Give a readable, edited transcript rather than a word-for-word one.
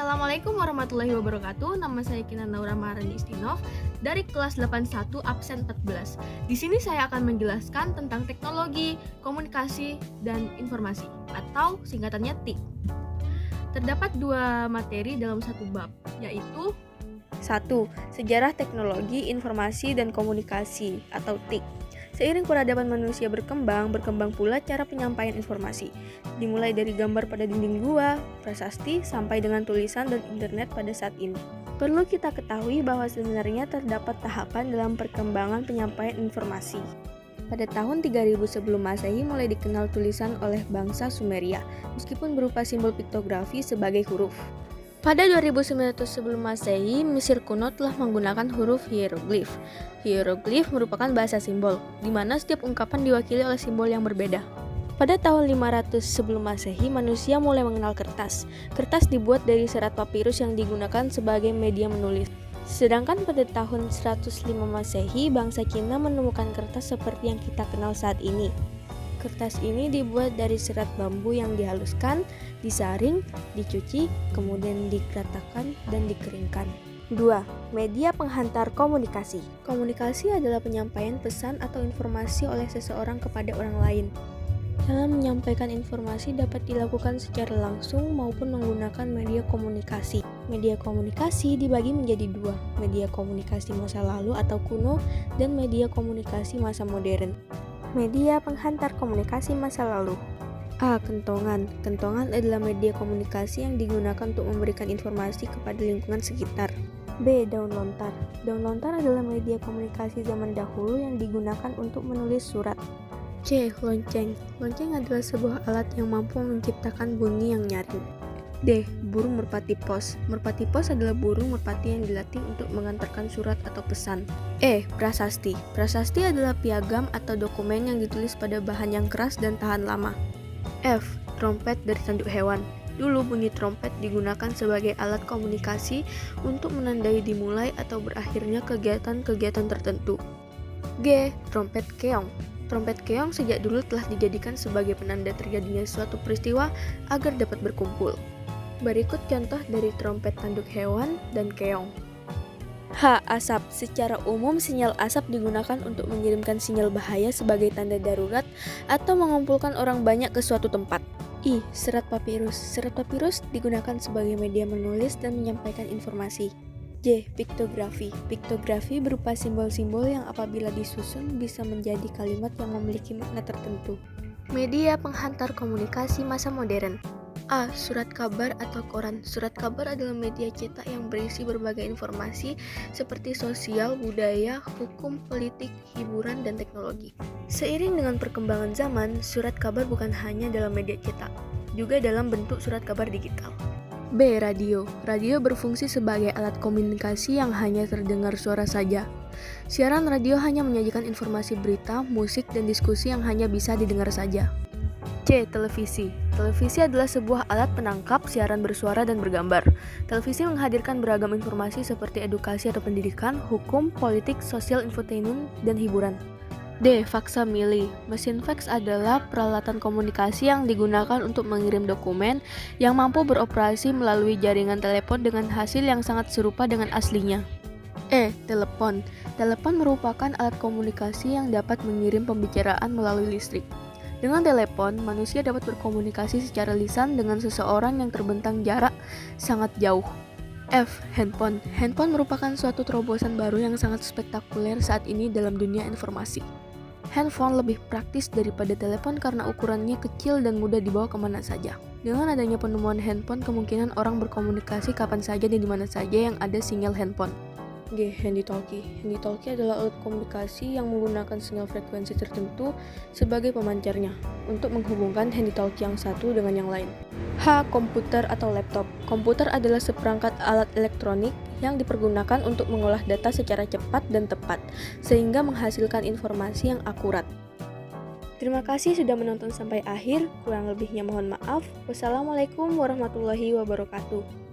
Assalamualaikum warahmatullahi wabarakatuh. Nama saya Kina Naura Maharani Istinov dari kelas 81 absen 14. Di sini saya akan menjelaskan tentang teknologi, komunikasi, dan informasi atau singkatannya TIK. Terdapat dua materi dalam satu bab, yaitu 1. Sejarah teknologi, informasi, dan komunikasi atau TIK. Seiring peradaban manusia berkembang pula cara penyampaian informasi. Dimulai dari gambar pada dinding gua, prasasti, sampai dengan tulisan dan internet pada saat ini. Perlu kita ketahui bahwa sebenarnya terdapat tahapan dalam perkembangan penyampaian informasi. Pada tahun 3000 sebelum Masehi mulai dikenal tulisan oleh bangsa Sumeria, meskipun berupa simbol piktografi sebagai huruf. Pada 2900 sebelum Masehi, Mesir kuno telah menggunakan huruf hieroglif. Hieroglif merupakan bahasa simbol, di mana setiap ungkapan diwakili oleh simbol yang berbeda. Pada tahun 500 sebelum Masehi, manusia mulai mengenal kertas. Kertas dibuat dari serat papirus yang digunakan sebagai media menulis. Sedangkan pada tahun 105 Masehi, bangsa Cina menemukan kertas seperti yang kita kenal saat ini. Kertas ini dibuat dari serat bambu yang dihaluskan, disaring, dicuci, kemudian digeratakan dan dikeringkan. 2. Media penghantar komunikasi. Komunikasi adalah penyampaian pesan atau informasi oleh seseorang kepada orang lain. Dalam menyampaikan informasi dapat dilakukan secara langsung maupun menggunakan media komunikasi. Media komunikasi dibagi menjadi dua, media komunikasi masa lalu atau kuno dan media komunikasi masa modern. Media penghantar komunikasi masa lalu. A. Kentongan. Kentongan adalah media komunikasi yang digunakan untuk memberikan informasi kepada lingkungan sekitar. B. Daun lontar. Daun lontar adalah media komunikasi zaman dahulu yang digunakan untuk menulis surat. C. Lonceng. Lonceng adalah sebuah alat yang mampu menciptakan bunyi yang nyaring. D. Burung merpati pos. Merpati pos adalah burung merpati yang dilatih untuk mengantarkan surat atau pesan. E. Prasasti. Prasasti adalah piagam atau dokumen yang ditulis pada bahan yang keras dan tahan lama. F. Trompet dari tanduk hewan. Dulu bunyi trompet digunakan sebagai alat komunikasi untuk menandai dimulai atau berakhirnya kegiatan-kegiatan tertentu. G. Trompet keong. Trompet keong sejak dulu telah dijadikan sebagai penanda terjadinya suatu peristiwa agar dapat berkumpul. Berikut contoh dari trompet tanduk hewan dan keong. H. Asap. Secara umum, sinyal asap digunakan untuk mengirimkan sinyal bahaya sebagai tanda darurat atau mengumpulkan orang banyak ke suatu tempat. I. Serat papirus. Serat papirus digunakan sebagai media menulis dan menyampaikan informasi. J. Piktografi. Piktografi berupa simbol-simbol yang apabila disusun bisa menjadi kalimat yang memiliki makna tertentu. Media penghantar komunikasi masa modern. A. Surat kabar atau koran. Surat kabar adalah media cetak yang berisi berbagai informasi seperti sosial, budaya, hukum, politik, hiburan, dan teknologi. Seiring dengan perkembangan zaman, surat kabar bukan hanya dalam media cetak, juga dalam bentuk surat kabar digital. B. Radio. Radio berfungsi sebagai alat komunikasi yang hanya terdengar suara saja. Siaran radio hanya menyajikan informasi berita, musik, dan diskusi yang hanya bisa didengar saja. C. Televisi. Televisi adalah sebuah alat penangkap siaran bersuara dan bergambar. Televisi menghadirkan beragam informasi seperti edukasi atau pendidikan, hukum, politik, sosial, infotainment, dan hiburan. D. Faksimile. Mesin fax adalah peralatan komunikasi yang digunakan untuk mengirim dokumen yang mampu beroperasi melalui jaringan telepon dengan hasil yang sangat serupa dengan aslinya. E. Telepon. Telepon merupakan alat komunikasi yang dapat mengirim pembicaraan melalui listrik. Dengan telepon, manusia dapat berkomunikasi secara lisan dengan seseorang yang terbentang jarak sangat jauh. F. Handphone. Handphone merupakan suatu terobosan baru yang sangat spektakuler saat ini dalam dunia informasi. Handphone lebih praktis daripada telepon karena ukurannya kecil dan mudah dibawa kemana saja. Dengan adanya penemuan handphone, kemungkinan orang berkomunikasi kapan saja dan di mana saja yang ada sinyal handphone. G. Handy-talkie. Handy-talkie adalah alat komunikasi yang menggunakan sinyal frekuensi tertentu sebagai pemancarnya untuk menghubungkan handy-talkie yang satu dengan yang lain. H. Komputer atau laptop. Komputer adalah seperangkat alat elektronik yang dipergunakan untuk mengolah data secara cepat dan tepat, sehingga menghasilkan informasi yang akurat. Terima kasih sudah menonton sampai akhir, kurang lebihnya mohon maaf. Wassalamualaikum warahmatullahi wabarakatuh.